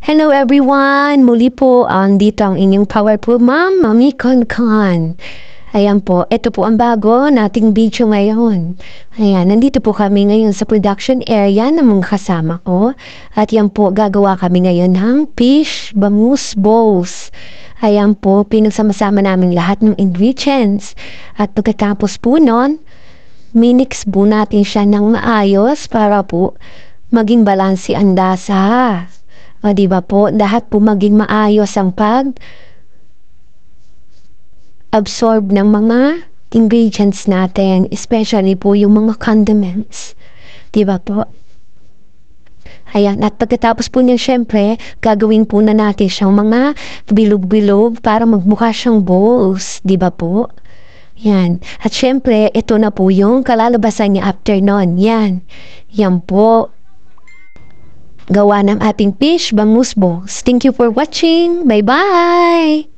Hello everyone! Muli po, dito ang inyong powerful mom, Mami Con. Ayan po, ito po ang bago nating video ngayon. Ayan, nandito po kami ngayon sa production area ng mga kasama ko. At yan po, gagawa kami ngayon ng fish bangus balls. Ayan po, pinagsama-sama namin lahat ng ingredients. At pagkatapos po nun, minix po natin siya ng maayos para po maging balansi ang lasa. O diba po, lahat po maging maayos ang absorb ng mga ingredients natin, especially po yung mga condiments. Diba po? Ayan, at pagkatapos po niyan, syempre, gagawin po na natin siyang mga bilog-bilog para magmukha siyang balls. Diba po? Yan. At syempre, ito na po yung kalalabasan niya after nun. Yan. Yan po. Gawa ng ating fish bangus balls. Thank you for watching. Bye-bye!